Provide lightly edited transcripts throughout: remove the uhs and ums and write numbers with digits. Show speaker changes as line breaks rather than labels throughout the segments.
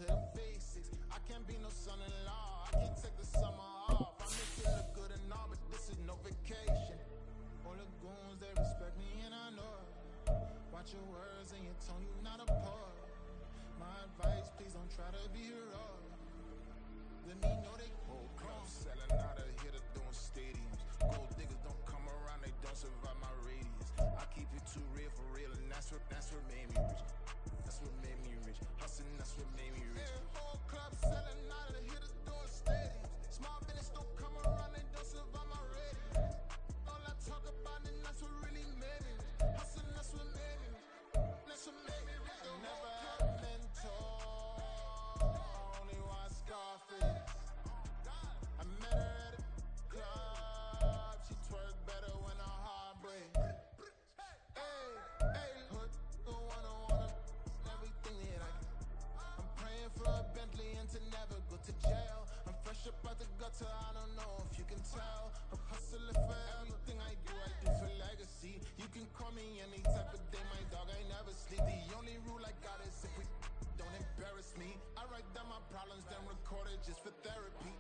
to the basics. I can't be no son-in-law. I can't take the summer off. I make it look good and all, but this is no vacation. All the goons, they respect me and I know it. Watch your words and your tone, you not a poet. My advice, please don't try to be heroic. Let me know they whole club selling out of here to doing stadiums. Gold diggers don't come around, they don't survive my radius. I keep it too real for real, and that's what made me rich. That's what made me rich. Hustling, that's what made me rich. Whole club selling out of here to doing stadiums. Small business don't come around, they don't survive my radius. All I talk about, and that's what really made me rich. Hustling, that's what made me rich. That's what made me rich. I never had a mentor, only one Scarface. I met her at a club, she twerk better when her heart breaks. Hey, hood, the wanna everything that I can. I'm praying for a Bentley and to never go to jail. I'm fresh up out the gutter, I don't know if you can tell. I'm hustling for everything I do for legacy. You can call me any type of day, my dog, I never sleep. The only rule I got is if we don't embarrass me. I write down my problems, then record it just for therapy.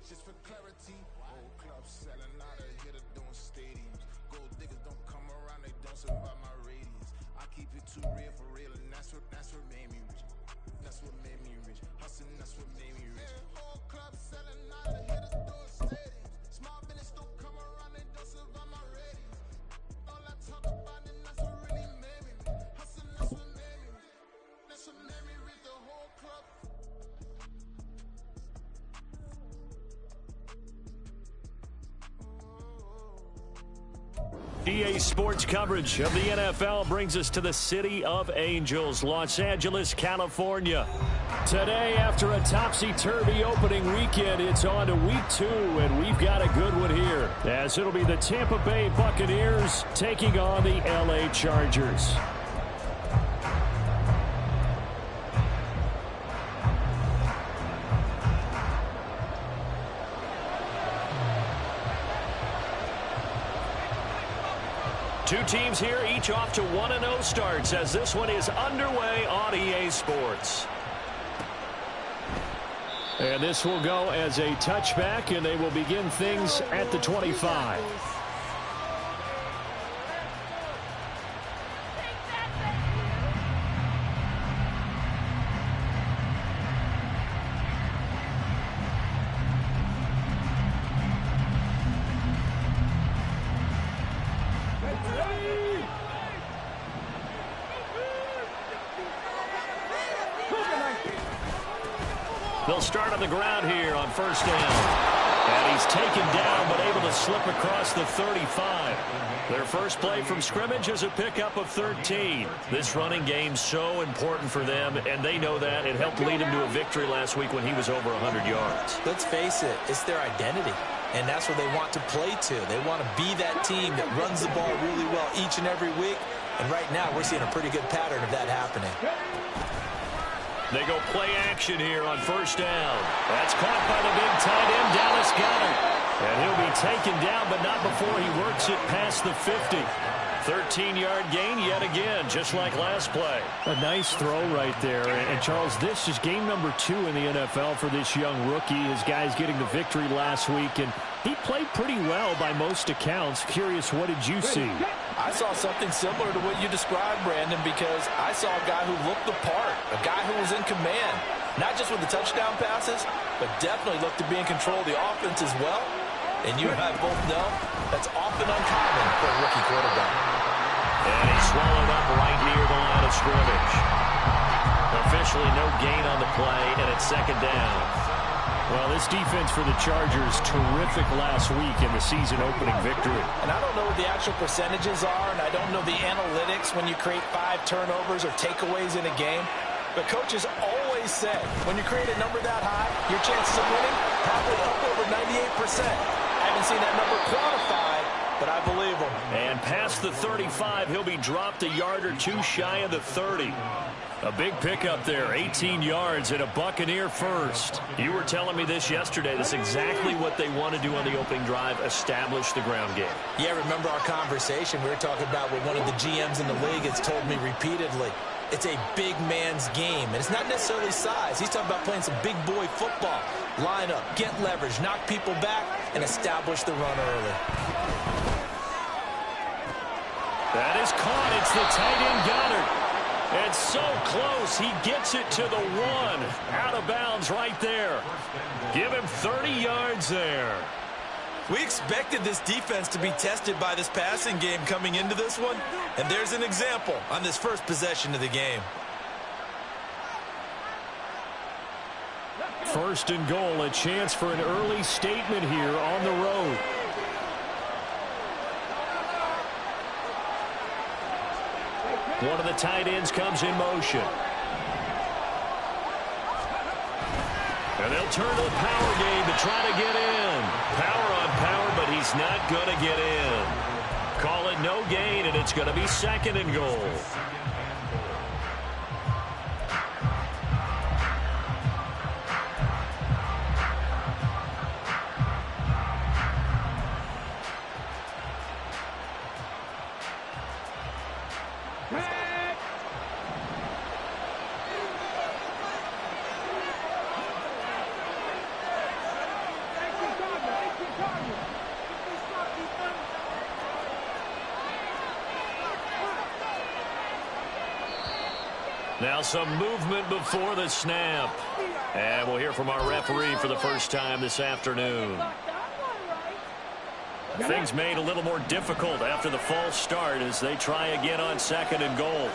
Just for clarity, whole club selling out of here to doing stadiums. Gold diggers don't come around, they don't survive my radius. I keep it too real for real, and that's what made me rich. That's what made me rich. Hustling, that's what made me rich. Whole club selling out of here to doing stadiums. Small business don't come around, they don't survive my radius. All I talk about, and that's what really made me rich. Hustling, that's what made me rich. That's what made me rich. The whole club.
EA Sports coverage of the NFL brings us to the City of Angels, Los Angeles, California. Today, after a topsy-turvy opening weekend, it's on to week 2, and we've got a good one here, as it'll be the Tampa Bay Buccaneers taking on the LA Chargers. Two teams here, each off to 1-0 starts as this one is underway on EA Sports. And this will go as a touchback, and they will begin things at the 25. They'll start on the ground here on first down. And he's taken down but able to slip across the 35. Their first play from scrimmage is a pickup of 13. This running game's so important for them, and they know that. It helped lead him to a victory last week when he was over 100 yards.
Let's face it, it's their identity, and that's what they want to play to. They want to be that team that runs the ball really well each and every week, and right now we're seeing a pretty good pattern of that happening.
They go play action here on first down. That's caught by the big tight end, Dallas Goedert. And he'll be taken down, but not before he works it past the 50. 13-yard gain yet again, just like last play.
A nice throw right there. And Charles, this is game number 2 in the NFL for this young rookie. His guys getting the victory last week, and he played pretty well by most accounts. Curious, what did you see?
I saw something similar to what you described, Brandon, because I saw a guy who looked the part, a guy who was in command, not just with the touchdown passes, but definitely looked to be in control of the offense as well. And you and I both know that's often uncommon for a rookie quarterback.
And he's swallowed up right near the line of scrimmage. Officially no gain on the play, and it's second down.
Well, this defense for the Chargers, terrific last week in the season-opening victory.
And I don't know what the actual percentages are, and I don't know the analytics when you create 5 turnovers or takeaways in a game. But coaches always say, when you create a number that high, your chances of winning probably up over 98%. I haven't seen that number quantified, but I believe him.
And past the 35, he'll be dropped a yard or two shy of the 30. A big pickup there, 18 yards and a Buccaneer first. You were telling me this yesterday. That's exactly what they want to do on the opening drive, establish the ground game.
Yeah, remember our conversation. We were talking about what one of the GMs in the league has told me repeatedly. it's a big man's game. And it's not necessarily size. He's talking about playing some big boy football. Line up, get leverage, knock people back, and establish the run early.
That is caught. It's the tight end Goddard. And so close, he gets it to the 1. Out of bounds right there. Give him 30 yards there.
We expected this defense to be tested by this passing game coming into this one. And there's an example on this first possession of the game.
First and goal, a chance for an early statement here on the road. One of the tight ends comes in motion. And they'll turn to the power game to try to get in. Power on power, but he's not going to get in. Call it no gain, and it's going to be second and goal. Now some movement before the snap. And we'll hear from our referee for the first time this afternoon. Things made a little more difficult after the false start as they try again on second and goal.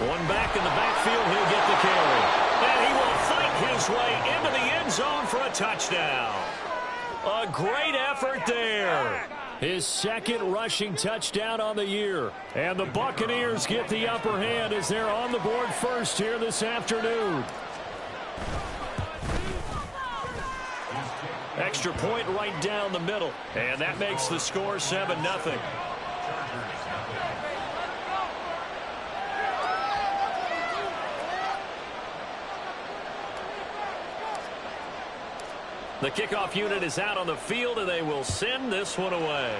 One back in the backfield, he'll get the carry. And he will fight his way into the end zone for a touchdown. A great effort there. His second rushing touchdown on the year. And the Buccaneers get the upper hand as they're on the board first here this afternoon. Extra point right down the middle. And that makes the score 7-0. The kickoff unit is out on the field, and they will send this one away.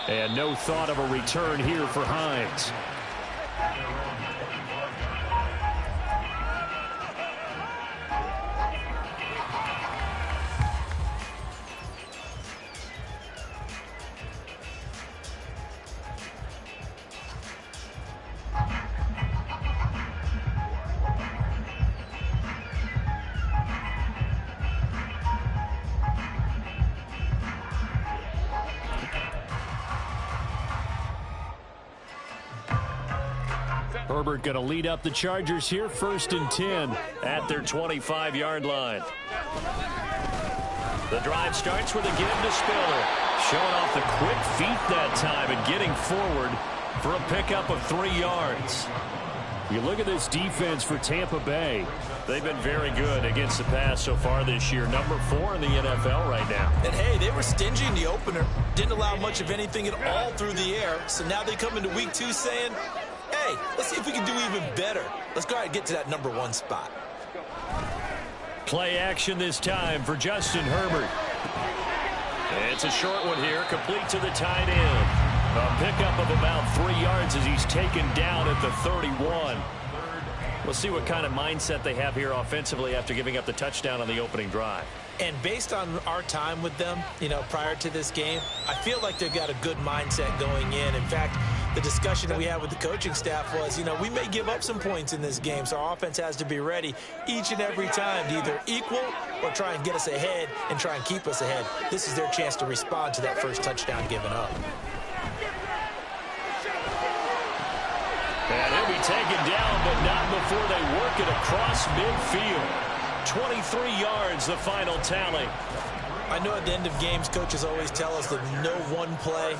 And no thought of a return here for Hines. Herbert going to lead up the Chargers here, 1st and 10 at their 25-yard line. The drive starts with a give to Spiller. Showing off the quick feet that time and getting forward for a pickup of 3 yards. You look at this defense for Tampa Bay. They've been very good against the pass so far this year. Number 4 in the NFL right now.
And, hey, they were stingy in the opener. Didn't allow much of anything at all through the air. So now they come into week 2 saying, hey, let's see if we can do even better. Let's go ahead and get to that number 1 spot.
Play action this time for Justin Herbert. It's a short one here, complete to the tight end. A pickup of about 3 yards as he's taken down at the 31. We'll see what kind of mindset they have here offensively after giving up the touchdown on the opening drive.
And based on our time with them, prior to this game, I feel like they've got a good mindset going in. In fact, the discussion that we had with the coaching staff was, we may give up some points in this game, so our offense has to be ready each and every time to either equal or try and get us ahead and try and keep us ahead. This is their chance to respond to that first touchdown given up.
And he'll be taken down, but not before they work it across midfield. 23 yards, the final tally.
I know at the end of games, coaches always tell us that no one play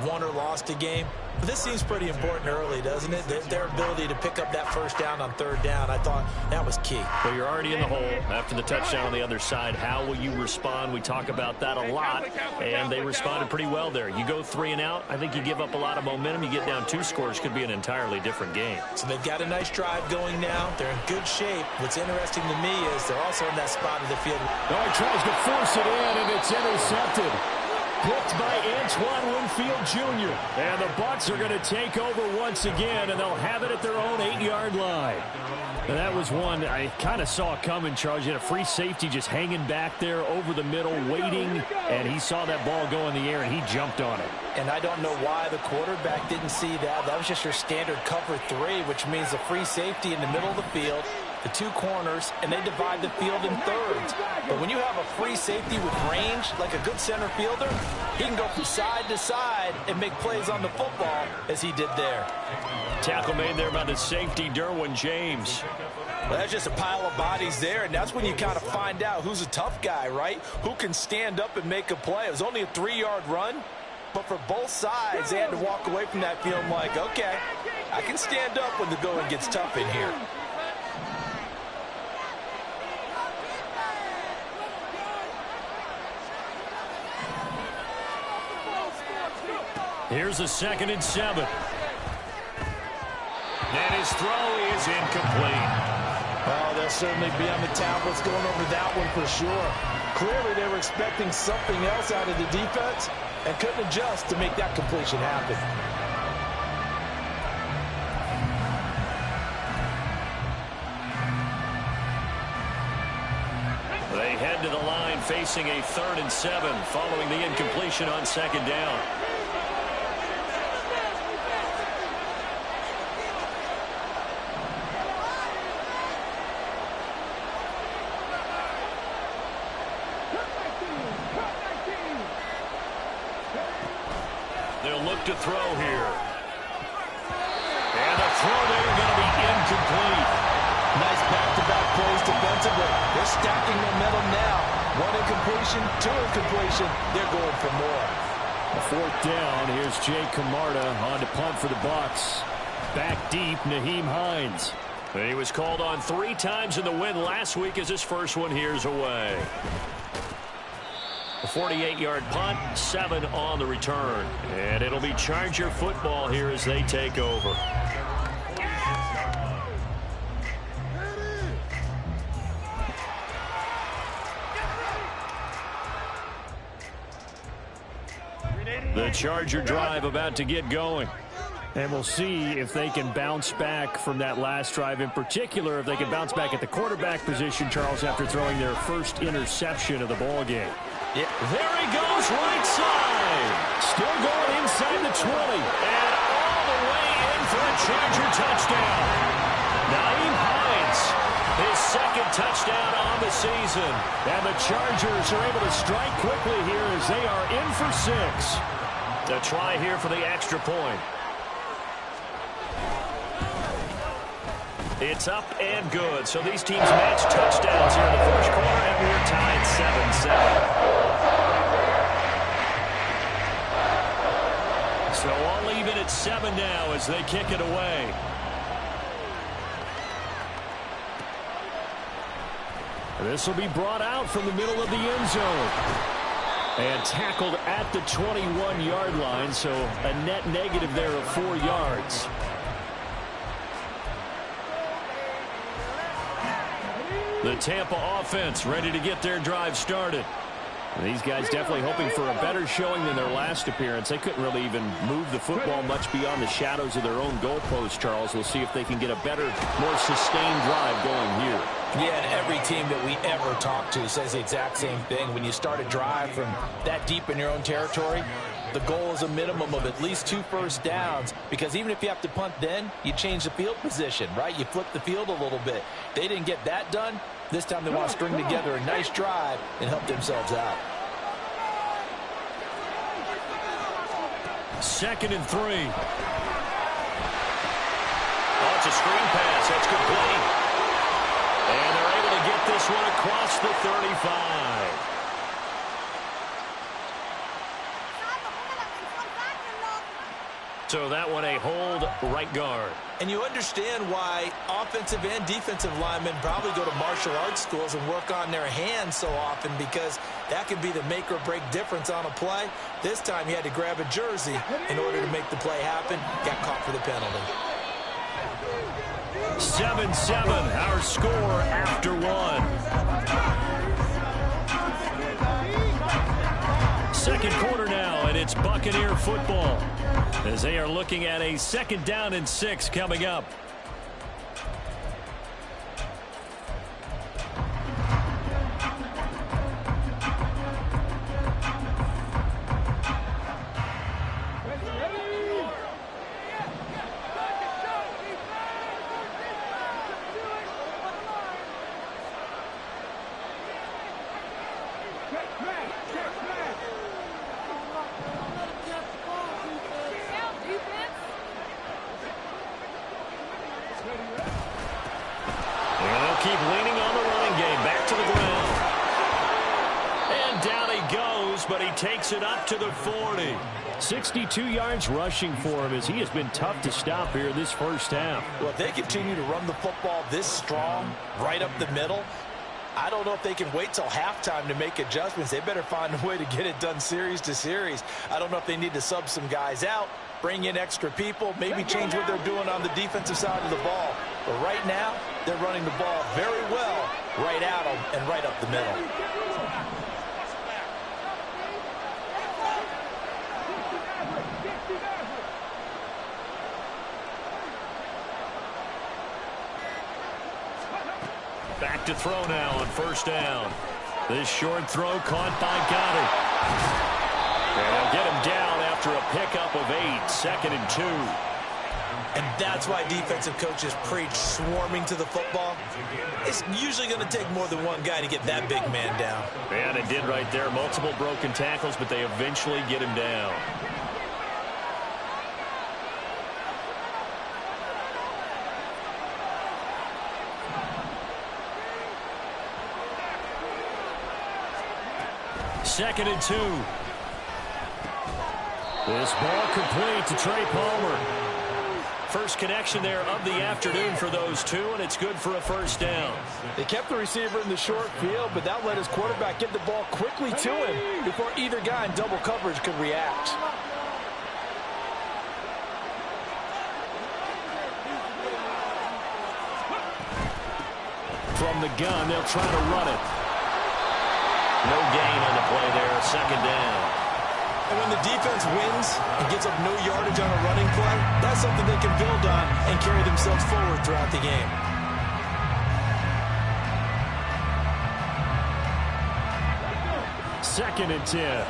won or lost a game. But this seems pretty important early, doesn't it? Their ability to pick up that first down on 3rd down, I thought that was key.
Well, you're already in the hole after the touchdown on the other side. How will you respond? We talk about that a lot, and they responded pretty well there. You go 3 and out, I think you give up a lot of momentum. You get down 2 scores, could be an entirely different game.
So they've got a nice drive going now. They're in good shape. What's interesting to me is they're also in that spot of the field.
Oh, he tries to force it in, and it's intercepted. picked by Antoine Winfield Jr. And the Bucs are going to take over once again, and they'll have it at their own 8-yard line. And that was one I kind of saw coming, Charles. You had a free safety just hanging back there over the middle, waiting, and he saw that ball go in the air, and he jumped on it.
And I don't know why the quarterback didn't see that. That was just your standard cover 3, which means a free safety in the middle of the field, the 2 corners, and they divide the field in thirds. But when you have a free safety with range, like a good center fielder, he can go from side to side and make plays on the football as he did there.
Tackle made there by the safety, Derwin James.
Well, that's just a pile of bodies there, and that's when you kind of find out who's a tough guy, right? Who can stand up and make a play. It was only a 3-yard run, but for both sides, they had to walk away from that feeling like, okay, I can stand up when the going gets tough in here.
Here's a 2nd and 7. And his throw is incomplete.
Oh, they'll certainly be on the tablets going over that one for sure. Clearly, they were expecting something else out of the defense and couldn't adjust to make that completion happen.
They head to the line facing a 3rd and 7 following the incompletion on 2nd down. They'll look to throw here. And the throw there going to be incomplete.
Nice back-to-back plays defensively. They're stacking momentum now. 1 incompletion, 2 incompletion. They're going for more.
A 4th down. Here's Jay Camarda on to punt for the Bucs. Back deep, Nyheim Hines. And he was called on 3 times in the win last week as his first one here's away. A 48-yard punt, 7 on the return. And it'll be Charger football here as they take over. The Charger drive about to get going. And we'll see if they can bounce back from that last drive. In particular, if they can bounce back at the quarterback position, Charles, after throwing their first interception of the ball game.
Yeah.
There he goes, right side. Still going inside the 20. And all the way in for a Charger touchdown. Nyheim Hines, his 2nd touchdown on the season. And the Chargers are able to strike quickly here as they are in for 6. A try here for the extra point. It's up and good. So these teams match touchdowns here in the first quarter, and we're tied 7-7. So all even at 7 now as they kick it away. This will be brought out from the middle of the end zone. And tackled at the 21-yard line, so a net negative there of 4 yards. The Tampa offense ready to get their drive started. And these guys definitely hoping for a better showing than their last appearance. They couldn't really even move the football much beyond the shadows of their own goalpost, Charles. We'll see if they can get a better, more sustained drive going here.
Yeah, and every team that we ever talk to says the exact same thing. When you start a drive from that deep in your own territory, the goal is a minimum of at least 2 first downs, because even if you have to punt then, you change the field position, right? You flip the field a little bit. They didn't get that done. This time they want to string together a nice drive and help themselves out.
2nd and 3. Oh, it's a screen pass. That's complete. And they're able to get this one across the 35. So that one a hold right guard.
And you understand why offensive and defensive linemen probably go to martial arts schools and work on their hands so often, because that can be the make or break difference on a play. This time he had to grab a jersey in order to make the play happen. Got caught for the penalty.
7-7, our score after 1. Second quarter now, and it's Buccaneer football as they are looking at a 2nd down and 6 coming up. Keep leaning on the running game. Back to the ground. And down he goes, but he takes it up to the 40.
62 yards rushing for him as he has been tough to stop here this first half.
Well, if they continue to run the football this strong, right up the middle, I don't know if they can wait till halftime to make adjustments. They better find a way to get it done series to series. I don't know if they need to sub some guys out, bring in extra people, maybe change what they're doing on the defensive side of the ball. But right now, they're running the ball very well right at them and right up the middle.
Back to throw now on 1st down. This short throw caught by Goddard. They'll get him down after a pickup of 8, 2nd and 2.
And that's why defensive coaches preach swarming to the football. It's usually going to take more than one guy to get that big man down.
And it did right there. Multiple broken tackles, but they eventually get him down. Second and 2. This ball complete to Trey Palmer. First connection there of the afternoon for those two, and it's good for a 1st down.
They kept the receiver in the short field, but that let his quarterback get the ball quickly to him before either guy in double coverage could react.
From the gun, they'll try to run it. No gain on the play there, 2nd down.
And when the defense wins and gets up no yardage on a running play, that's something they can build on and carry themselves forward throughout the game.
Second and 10.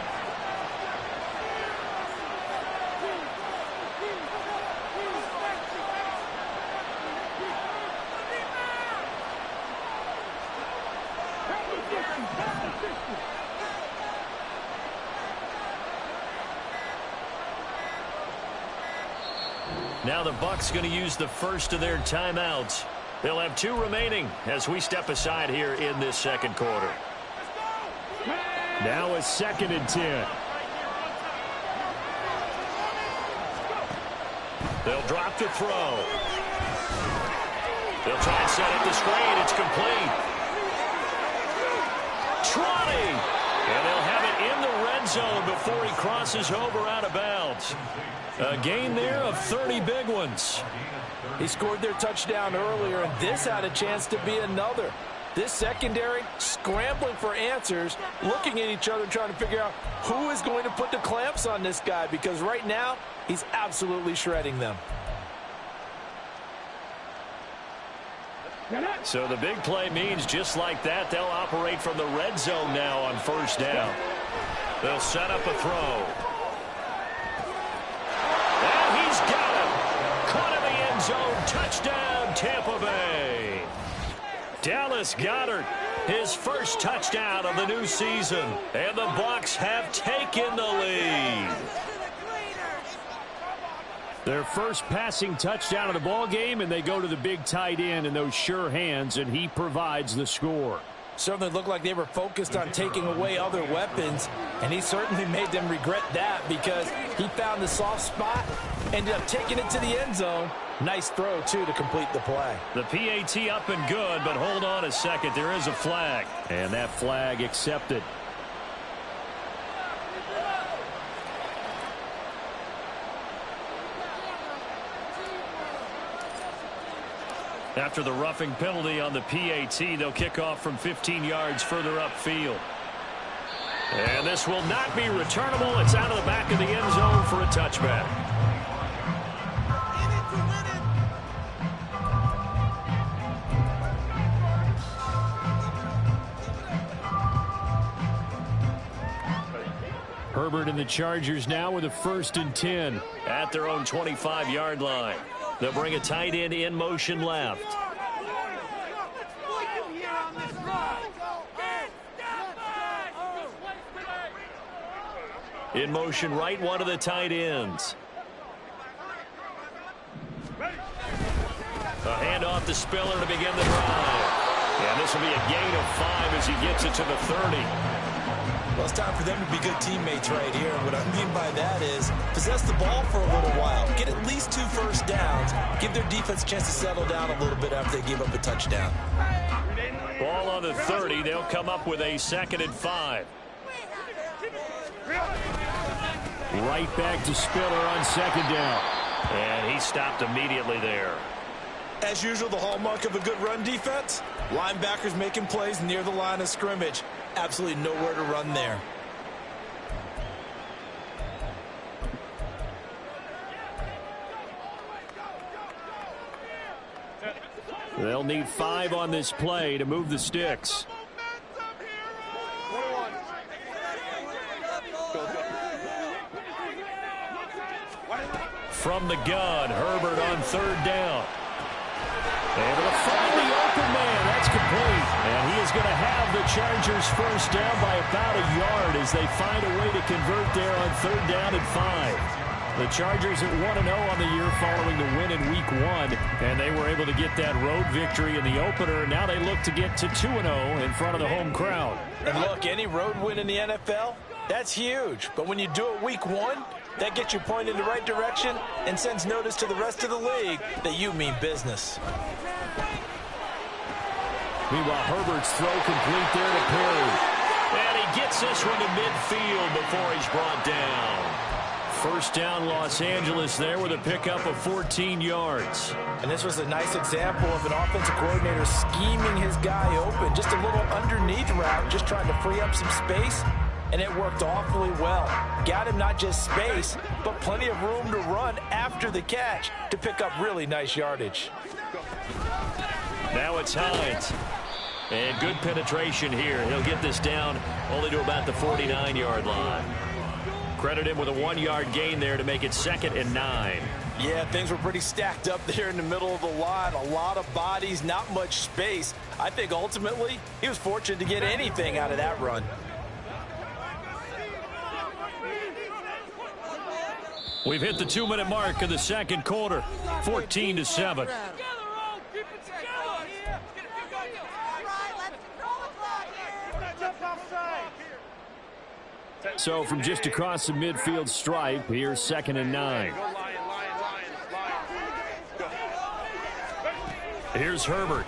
Now the Bucs going to use the first of their timeouts. They'll have 2 remaining as we step aside here in this 2nd quarter.
Now a 2nd and 10.
They'll drop to throw. They'll try and set up the screen. It's complete. Trotty. And they'll have it in the red zone before he crosses over out of bounds. A gain there of 30 big ones.
He scored their touchdown earlier, and this had a chance to be another. This secondary scrambling for answers, looking at each other, trying to figure out who is going to put the clamps on this guy, because right now he's absolutely shredding them.
So the big play means just like that, they'll operate from the red zone now on 1st down. They'll set up a throw. And he's got him. Caught in the end zone. Touchdown, Tampa Bay. Dallas Goedert, his first touchdown of the new season. And the Bucs have taken the lead.
Their first passing touchdown of the ball game, and they go to the big tight end in those sure hands, and he provides the score.
Certainly looked like they were focused on taking away other weapons, and he certainly made them regret that because he found the soft spot, ended up taking it to the end zone. Nice throw, too, to complete the play.
The PAT up and good, but hold on a second. There is a flag.
And that flag accepted.
After the roughing penalty on the PAT, they'll kick off from 15 yards further upfield. And this will not be returnable. It's out of the back of the end zone for a touchback. Herbert and the Chargers now with a 1st and 10 at their own 25-yard line. They'll bring a tight end in motion left. In motion right, one of the tight ends. A handoff to Spiller to begin the drive. And this will be a gain of 5 as he gets it to the 30.
Well, it's time for them to be good teammates right here. What I mean by that is possess the ball for a little while. Get at least 2 first downs. Give their defense a chance to settle down a little bit after they give up a touchdown.
Ball on the 30. They'll come up with a 2nd and 5. Right back to Spiller on 2nd down. And he stopped immediately there.
As usual, the hallmark of a good run defense, linebackers making plays near the line of scrimmage. Absolutely nowhere to run there.
They'll need 5 on this play to move the sticks. From the gun, Herbert on 3rd down. Able to find the open man. That's complete. And he is going to have the Chargers 1st down by about a yard as they find a way to convert there on 3rd down and 5. The Chargers at 1-0 on the year following the win in Week 1. And they were able to get that road victory in the opener. Now they look to get to 2-0 in front of the home crowd.
And look, any road win in the NFL, that's huge. But when you do it Week 1, that gets you pointed in the right direction and sends notice to the rest of the league that you mean business.
Meanwhile, Herbert's throw complete there to Perry. And he gets this one to midfield before he's brought down. 1st down, Los Angeles there with a pickup of 14 yards.
And this was a nice example of an offensive coordinator scheming his guy open. Just a little underneath route, just trying to free up some space. And it worked awfully well. Got him not just space, but plenty of room to run after the catch to pick up really nice yardage.
Now it's Hines. And good penetration here. He'll get this down only to about the 49-yard line. Credit him with a 1-yard gain there to make it 2nd and 9.
Yeah, things were pretty stacked up there in the middle of the line. A lot of bodies, not much space. I think ultimately he was fortunate to get anything out of that run.
We've hit the 2-minute mark of the 2nd quarter. 14-7. So from just across the midfield stripe, here's 2nd and 9. Here's Herbert.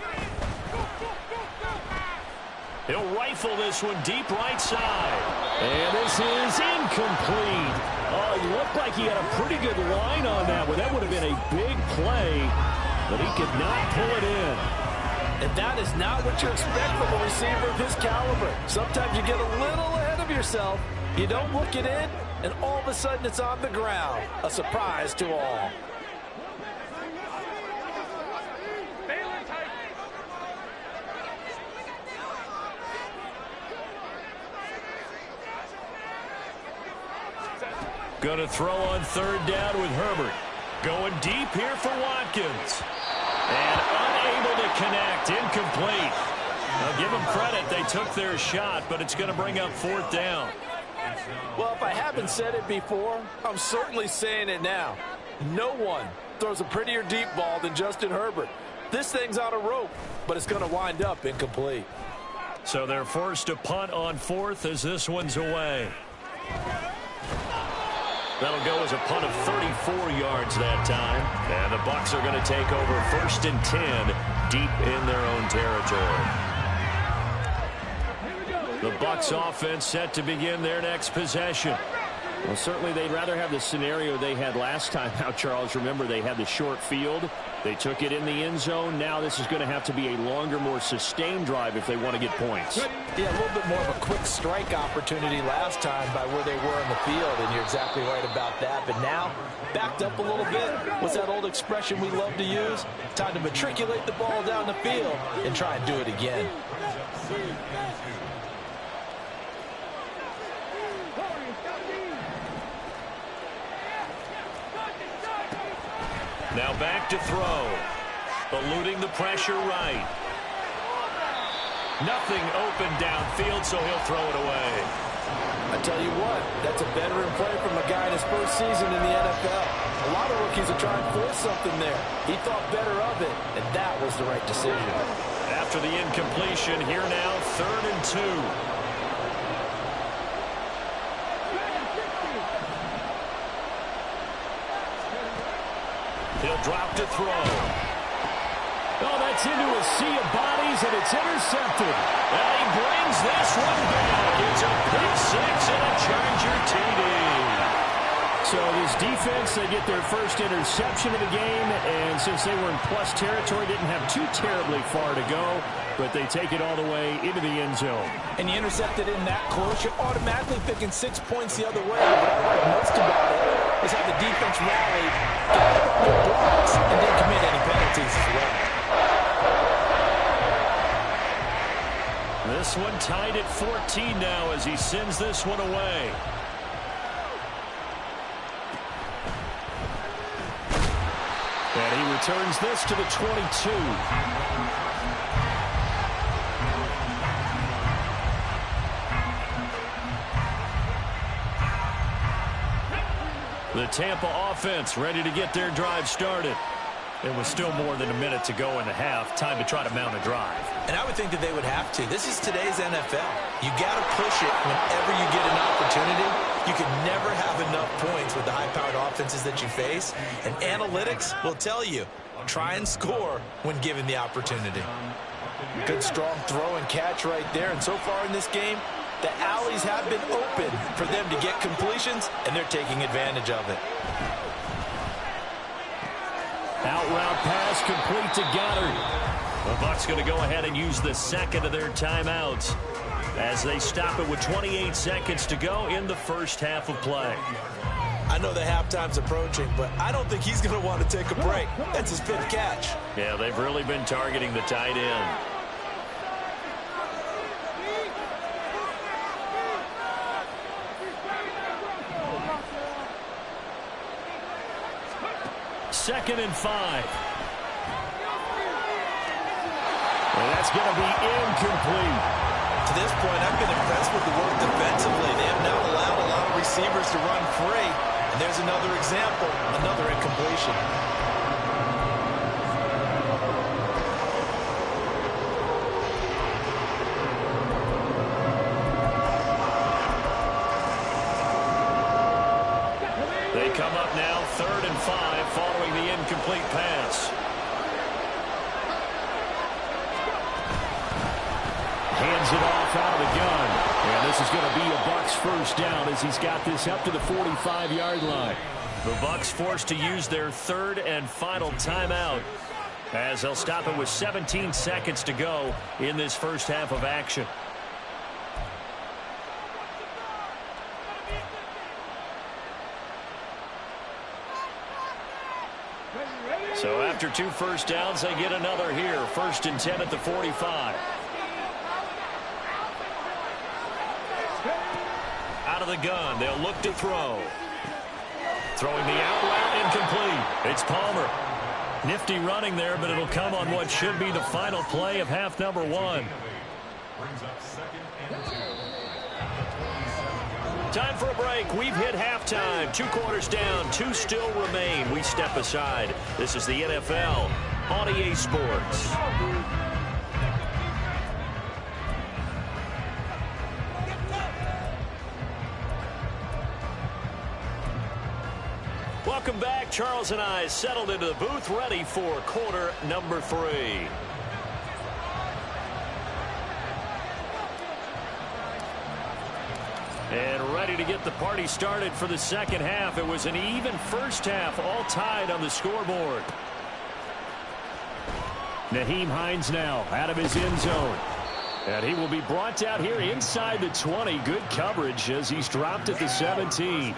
He'll rifle this one deep right side. And this is incomplete. Oh, it looked like he had a pretty good line on that one. That would have been a big play, but he could not pull it in.
And that is not what you expect from a receiver of his caliber. Sometimes you get a little ahead of yourself. You don't look it in, and all of a sudden it's on the ground. A surprise to all.
Going to throw on 3rd down with Herbert. Going deep here for Watkins. And unable to connect. Incomplete. Now give them credit. They took their shot, but it's going to bring up 4th down.
Well, if I haven't said it before, I'm certainly saying it now. No one throws a prettier deep ball than Justin Herbert. This thing's on a rope, but it's going to wind up incomplete.
So they're forced to punt on 4th as this one's away. That'll go as a punt of 34 yards that time. And the Bucs are going to take over 1st and 10 deep in their own territory. The Bucs offense set to begin their next possession.
Well, certainly they'd rather have the scenario they had last time out, Charles. Remember, they had the short field.
They took it in the end zone. Now this is going to have to be a longer, more sustained drive if they want to get points.
Yeah, a little bit more of a quick strike opportunity last time by where they were in the field, and you're exactly right about that. But now, backed up a little bit. What's that old expression we love to use? Time to matriculate the ball down the field and try and do it again.
Now back to throw. Eluding the pressure right. Nothing open downfield, so he'll throw it away.
I tell you what, that's a veteran play from a guy in his first season in the NFL. A lot of rookies are trying to force something there. He thought better of it, and that was the right decision.
After the incompletion, here now, 3rd and 2. He'll drop to throw. Oh, that's into a sea of bodies, and it's intercepted. And he brings this one back. It's a pick six and a Charger TD. So this defense, they get their first interception of the game, and since they were in plus territory, didn't have too terribly far to go, but they take it all the way into the end zone.
And you intercepted in that close, you're automatically picking 6 points the other way. But what I like most about it is how the defense rallied, got their blocks, and didn't commit any penalties as well.
This one tied at 14 now as he sends this one away. And he returns this to the 22. The Tampa offense ready to get their drive started. It was still more than a minute to go in the half. Time to try to mount a drive.
And I would think that they would have to. This is today's NFL. You got to push it whenever you get an opportunity. You can never have enough points with the high-powered offenses that you face. And analytics will tell you, try and score when given the opportunity. Good, strong throw and catch right there. And so far in this game, the alleys have been open for them to get completions, and they're taking advantage of it.
Out route pass complete to Goddard. The Bucs going to go ahead and use the second of their timeouts as they stop it with 28 seconds to go in the first half of play.
I know the halftime's approaching, but I don't think he's going to want to take a break. That's his 5th catch.
Yeah, they've really been targeting the tight end. Second and 5. And that's going to be incomplete.
To this point, I've been impressed with the work defensively. They have now allowed a lot of receivers to run free. And there's another example, another incompletion.
They come up now 3rd and 5 following the incomplete pass. Hands it off out of the gun. And this is going to be a Bucs first down as he's got this up to the 45-yard line. The Bucs forced to use their 3rd and final timeout as they'll stop it with 17 seconds to go in this first half of action. So after 2 first downs, they get another here. 1st and 10 at the 45. Out of the gun, they'll look to throw. Throwing the out route, incomplete. It's Palmer. Nifty running there, but it'll come on what should be the final play of half number 1. Time for a break. We've hit halftime. 2 quarters down. 2 still remain. We step aside. This is the NFL on EA Sports. Welcome back. Charles and I settled into the booth, ready for quarter number 3. And ready to get the party started for the second half. It was an even first half, all tied on the scoreboard. Nyheim Hines now out of his end zone. And he will be brought down here inside the 20. Good coverage as he's dropped at the 17.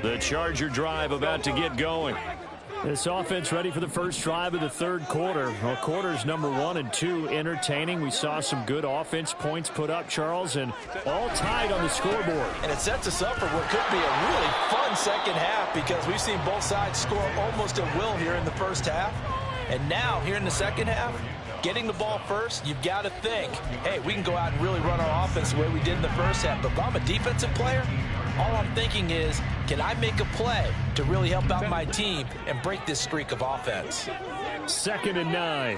The Charger drive about to get going. This offense ready for the first drive of the third quarter. Well, quarters number 1 and 2 entertaining. We saw some good offense points put up, Charles, and all tied on the scoreboard.
And it sets us up for what could be a really fun second half because we've seen both sides score almost at will here in the first half. And now, here in the second half, getting the ball first, you've got to think, hey, we can go out and really run our offense the way we did in the first half. But if I'm a defensive player, all I'm thinking is, can I make a play to really help out my team and break this streak of offense?
2nd and 9.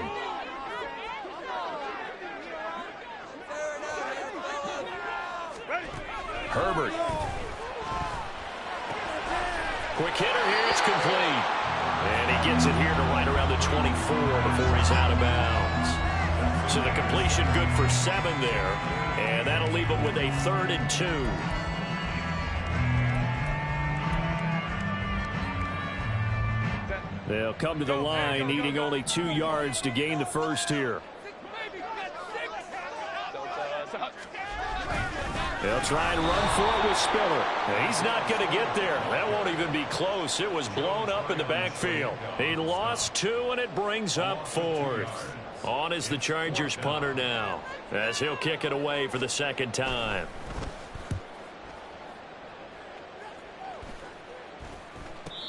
Herbert. Quick hitter here. It's complete. And he gets it here to right around the 24 before he's out of bounds. So the completion good for 7 there. And that'll leave him with a 3rd and 2. They'll come to the line, needing only 2 yards to gain the first here. They'll try and run for it with Spiller. He's not going to get there. That won't even be close. It was blown up in the backfield. He lost 2, and it brings up 4th. On is the Chargers punter now, as he'll kick it away for the 2nd time.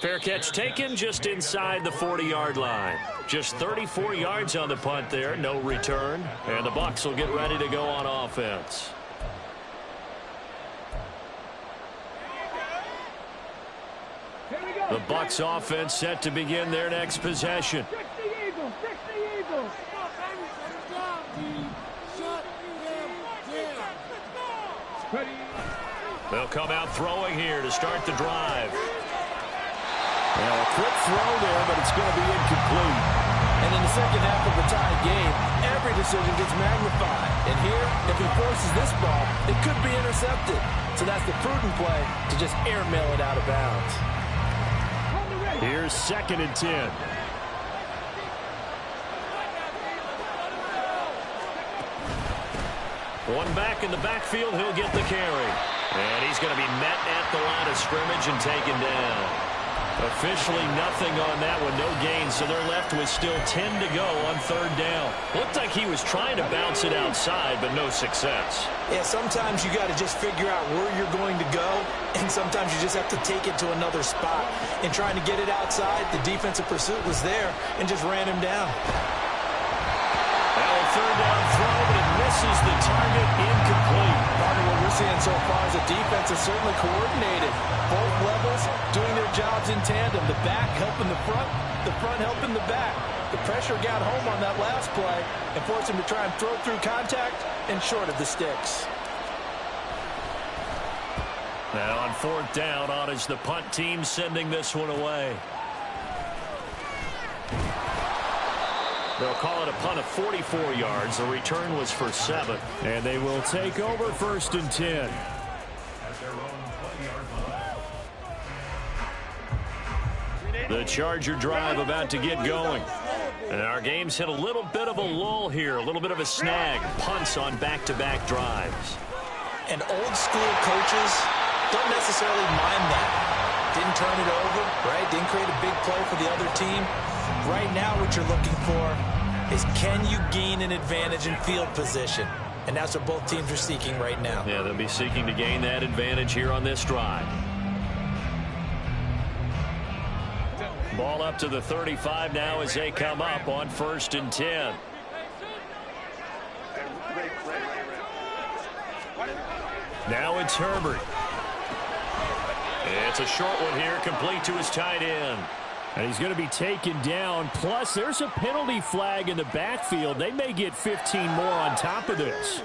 Fair catch taken just inside the 40-yard line. Just 34 yards on the punt there, no return. And the Bucs will get ready to go on offense. The Bucs offense set to begin their next possession. They'll come out throwing here to start the drive. Well, a quick throw there, but it's going to be incomplete.
And in the second half of a tied game, every decision gets magnified. And here, if he forces this ball, it could be intercepted. So that's the prudent play to just airmail it out of bounds.
Here's 2nd and 10. One back in the backfield, he'll get the carry. And he's going to be met at the line of scrimmage and taken down. Officially nothing on that one, no gain, so they're left with still 10 to go on 3rd down. Looked like he was trying to bounce it outside, but no success.
Yeah, sometimes you got to just figure out where you're going to go, and sometimes you just have to take it to another spot. In trying to get it outside, the defensive pursuit was there and just ran him down.
Well, 3rd down throw, but it misses the target, incomplete.
Part of what we're seeing so far is the defense is certainly coordinated. Both levels doing their jobs in tandem. The back helping the front helping the back. The pressure got home on that last play and forced him to try and throw through contact and short of the sticks.
Now on 4th down, on is the punt team sending this one away. They'll call it a punt of 44 yards. The return was for 7. And they will take over 1st and 10. The Charger drive about to get going. And our game's hit a little bit of a lull here, a little bit of a snag. Punts on back-to-back drives.
And old school coaches don't necessarily mind that. Didn't turn it over, right? Didn't create a big play for the other team. Right now what you're looking for is can you gain an advantage in field position? And that's what both teams are seeking right now.
Yeah, they'll be seeking to gain that advantage here on this drive. Ball up to the 35 now as they come up on 1st and 10. Now it's Herbert. It's a short one here, complete to his tight end. And he's going to be taken down. Plus, there's a penalty flag in the backfield. They may get 15 more on top of this.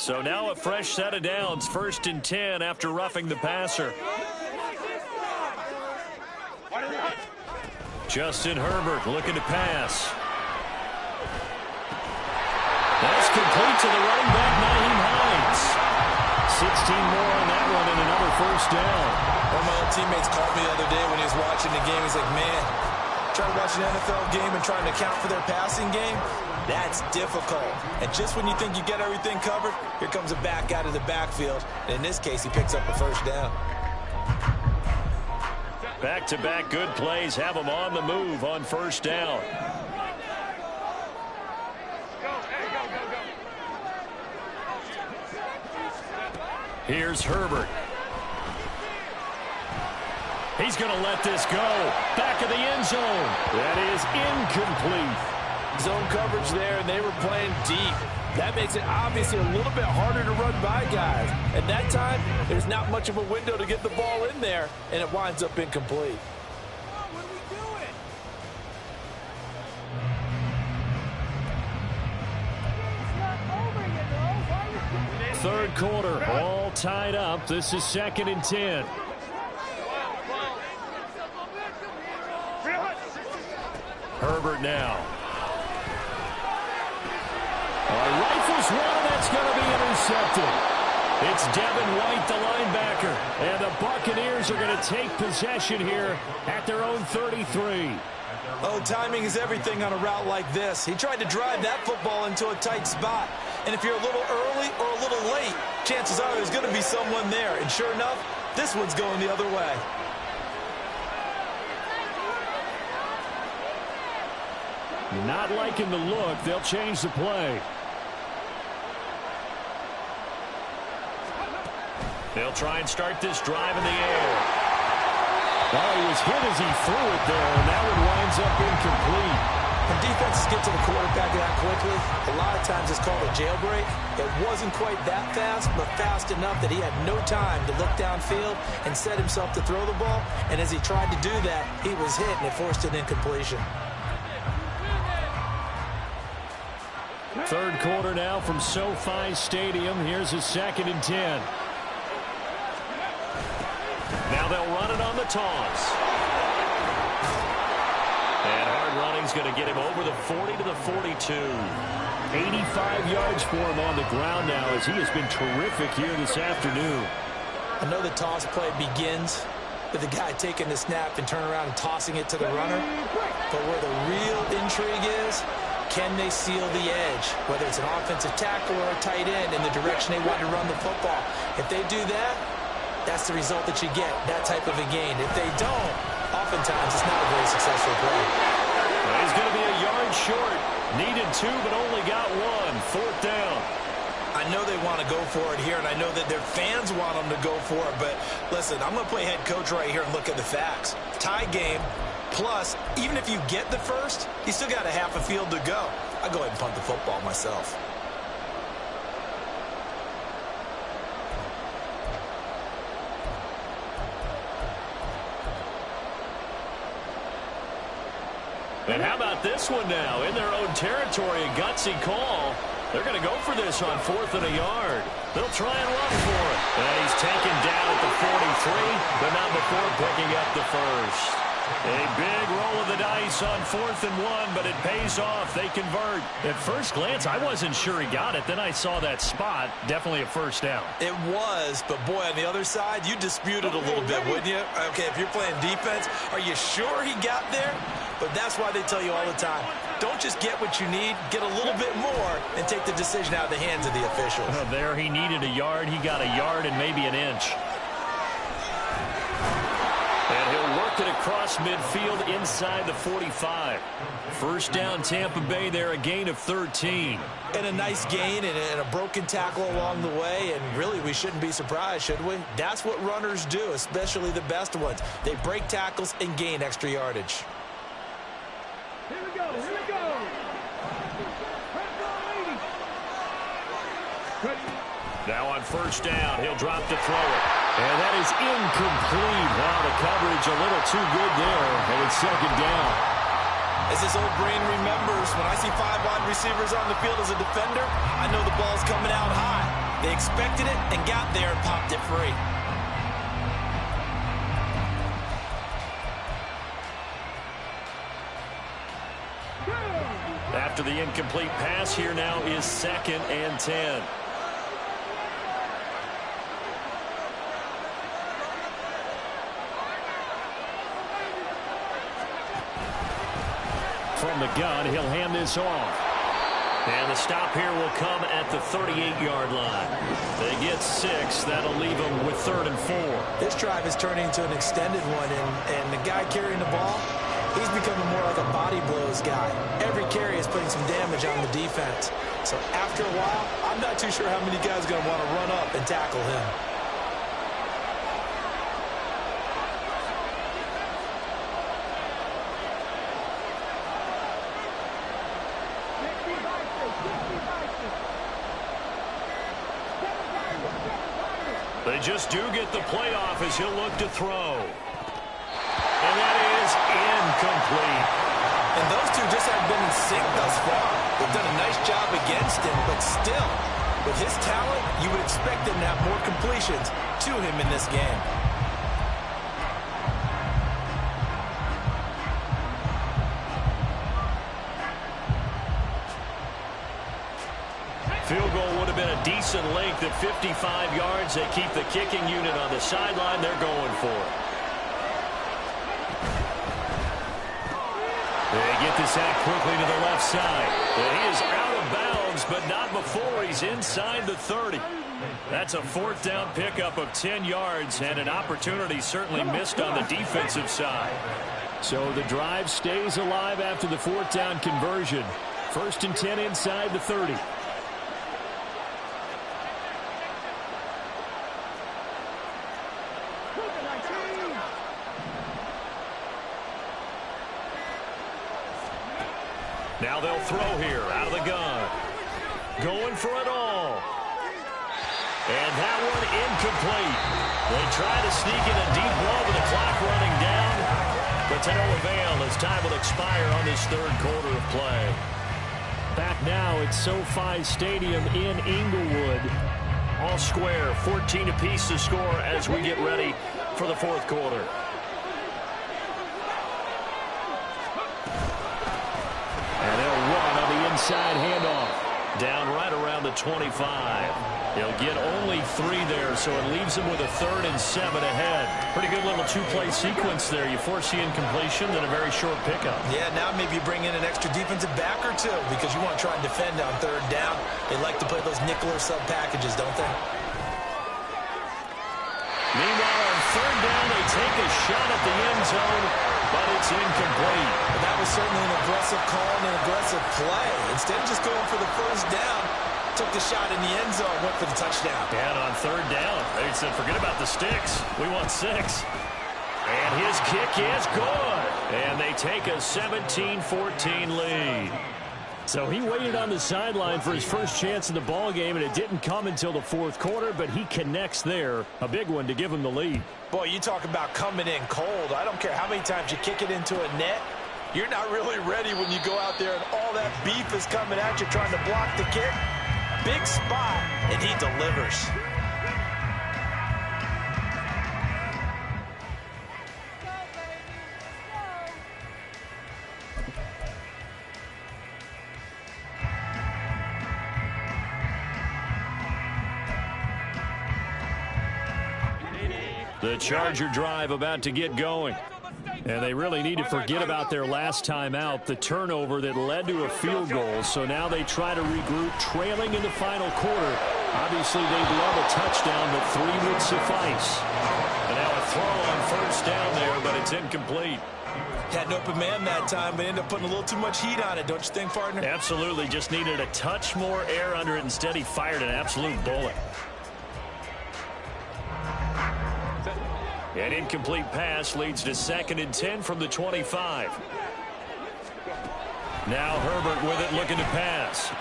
So now a fresh set of downs, 1st and 10 after roughing the passer. Justin Herbert looking to pass. That's complete to the running back, Nyheim Hines. 16 more on that one and another 1st down.
One of my old teammates called me the other day when he was watching the game. He's like, man, trying to watch an NFL game and trying to account for their passing game, that's difficult. And just when you think you get everything covered, here comes a back out of the backfield. And in this case, he picks up a 1st down.
Back-to-back good plays have them on the move on 1st down. Here's Herbert. He's going to let this go. Back of the end zone. That is incomplete.
Zone coverage there, and they were playing deep. That makes it obviously a little bit harder to run by guys. At that time, there's not much of a window to get the ball in there, and it winds up incomplete.
What are we doing?
3rd quarter, all tied up. This is 2nd and 10. Herbert now. Rifles one, that's going to be intercepted. It's Devin White, the linebacker, and the Buccaneers are going to take possession here at their own 33.
Oh, timing is everything on a route like this. He tried to drive that football into a tight spot. And if you're a little early or a little late, chances are there's going to be someone there. And sure enough, this one's going the other way.
Not liking the look. They'll change the play. They'll try and start this drive in the air. Oh, he was hit as he threw it there, and that one winds up incomplete.
When defenses get to the quarterback that quickly, a lot of times it's called a jailbreak. It wasn't quite that fast, but fast enough that he had no time to look downfield and set himself to throw the ball. And as he tried to do that, he was hit, and it forced an incompletion.
3rd quarter now from SoFi Stadium. Here's a 2nd and 10. Now they'll run it on the toss. And hard running's going to get him over the 40 to the 42. 85 yards for him on the ground now as he has been terrific here this afternoon.
I know the toss play begins with the guy taking the snap and turn around and tossing it to the runner. But where the real intrigue is, can they seal the edge? Whether it's an offensive tackle or a tight end in the direction they want to run the football. If they do that, that's the result that you get, that type of a gain. If they don't, oftentimes it's not a very successful play.
Well, he's going to be a yard short. Needed 2, but only got 1. 4th down.
I know they want to go for it here, and I know that their fans want them to go for it. But listen, I'm going to play head coach right here and look at the facts. Tie game, plus, even if you get the first, you still got a half a field to go. I'll go ahead and punt the football myself.
And how about this one now? In their own territory, a gutsy call. They're going to go for this on 4th and a yard. They'll try and run for it. And he's taken down at the 43, but not before picking up the first. A big roll of the dice on 4th and 1, but it pays off. They convert. At first glance, I wasn't sure he got it. Then I saw that spot. Definitely a 1st down.
It was, but boy, on the other side, you dispute it a little bit, wouldn't you? Okay, if you're playing defense, are you sure he got there? But that's why they tell you all the time, don't just get what you need, get a little bit more, and take the decision out of the hands of the officials.
There he needed a yard. He got a yard and maybe an inch. And he'll work it across midfield inside the 45. 1st down, Tampa Bay there, a gain of 13.
And a nice gain and a broken tackle along the way, and really we shouldn't be surprised, should we? That's what runners do, especially the best ones. They break tackles and gain extra yardage.
Here we go, here we go.
Now on 1st down, he'll drop to throw it. And that is incomplete. Wow, the coverage a little too good there. And it's 2nd down.
As this old brain remembers, when I see 5 wide receivers on the field as a defender, I know the ball's coming out high. They expected it and got there and popped it free.
After the incomplete pass, here now is 2nd and 10. From the gun, he'll hand this off. And the stop here will come at the 38-yard line. They get 6. That'll leave them with 3rd and 4.
This drive is turning into an extended one, and the guy carrying the ball, he's becoming more like a body blows guy. Every carry is putting some damage on the defense. So after a while, I'm not too sure how many guys are going to want to run up and tackle him.
They just do get the playoff as he'll look to throw. And that is incomplete.
And those two just haven't been in sync thus far. They've done a nice job against him, but still, with his talent, you would expect him to have more completions to him in this game.
Field goal would have been a decent length at 55 yards. They keep the kicking unit on the sideline. They're going for it. They get this out quickly to the left side. And he is out of bounds, but not before he's inside the 30. That's a 4th down pickup of 10 yards, and an opportunity certainly missed on the defensive side.
So the drive stays alive after the 4th down conversion. 1st and 10 inside the 30.
Now they'll throw here out of the gun. Going for it all. And that one incomplete. They try to sneak in a deep ball with the clock running down, but to no avail as time will expire on this 3rd quarter of play.
Back now at SoFi Stadium in Inglewood.
All square, 14 apiece to score as we get ready for the 4th quarter. And they'll run on the inside handoff. Down right around the 25. He'll get only 3 there, so it leaves him with a 3rd and 7 ahead. Pretty good little 2-play sequence there. You force the incompletion, then a very short pickup.
Yeah, now maybe you bring in an extra defensive back or two because you want to try and defend on 3rd down. They like to play those nickel or sub packages, don't they?
Meanwhile, on 3rd down, they take a shot at the end zone, but it's incomplete.
But that was certainly an aggressive call and an aggressive play. Instead of just going for the 1st down, took the shot in the end zone, went for the touchdown.
And on 3rd down, they said, forget about the sticks. We want 6. And his kick is good. And they take a 17-14 lead.
So he waited on the sideline for his first chance in the ball game, and it didn't come until the 4th quarter, but he connects there. A big one to give him the lead.
Boy, you talk about coming in cold. I don't care how many times you kick it into a net. You're not really ready when you go out there and all that beef is coming at you trying to block the kick. Big spot, and he delivers.
The Charger drive about to get going.
And they really need to forget about their last time out, the turnover that led to a field goal. So now they try to regroup, trailing in the final quarter. Obviously, they'd love a touchdown, but 3 would suffice.
And now a throw on 1st down there, but it's incomplete.
Had an open man that time, but ended up putting a little too much heat on it, don't you think, partner?
Absolutely. Just needed a touch more air under it. Instead, he fired an absolute bullet. An incomplete pass leads to 2nd and 10 from the 25. Now Herbert with it, looking to pass.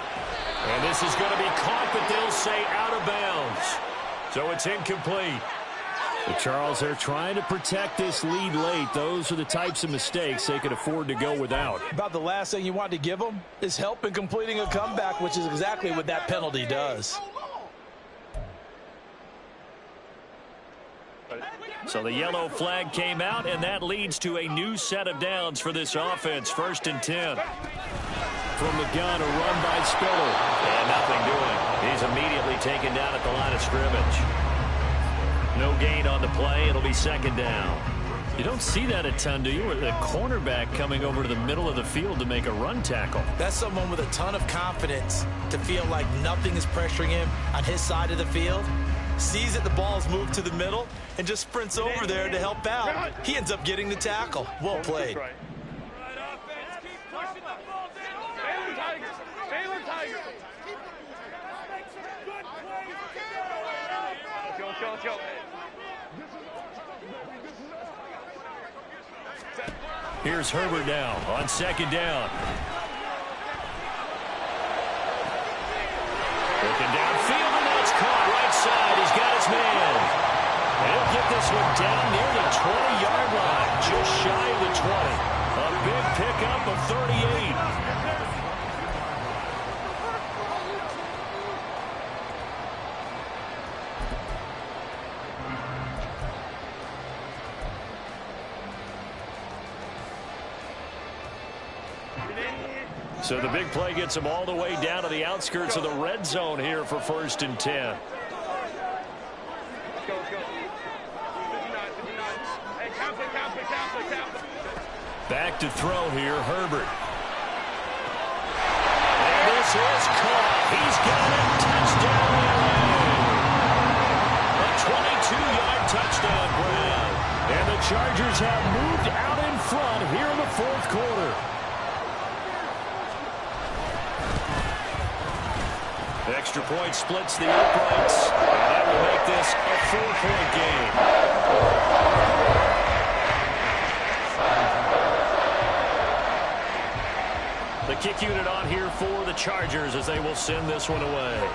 And this is going to be caught, but they'll say out of bounds. So it's incomplete.
But Charles, they're trying to protect this lead late. Those are the types of mistakes they could afford to go without.
About the last thing you want to give them is help in completing a comeback, which is exactly what that penalty does.
So the yellow flag came out, and that leads to a new set of downs for this offense. 1st and 10. From the gun, a run by Spiller. And nothing doing. He's immediately taken down at the line of scrimmage. No gain on the play. It'll be 2nd down. You don't see that a ton, do you? With the cornerback coming over to the middle of the field to make a run tackle.
That's someone with a ton of confidence to feel like nothing is pressuring him on his side of the field. Sees that the ball's moved to the middle and just sprints over there to help out. He ends up getting the tackle. Well played.
Here's Herbert now on 2nd down. Looking downfield, and that's caught right side. He's got his man. And he'll get this one down near the 20-yard line, just shy of the 20. A big pickup of 38. So the big play gets him all the way down to the outskirts of the red zone here for 1st and 10. Back to throw here, Herbert. And this is caught. He's got it. Touchdown. A 22-yard touchdown grab. And the Chargers have moved out in front here in the 4th quarter. Extra point splits the uprights, and that will make this a 4-point game. The kick unit on here for the Chargers as they will send this one away.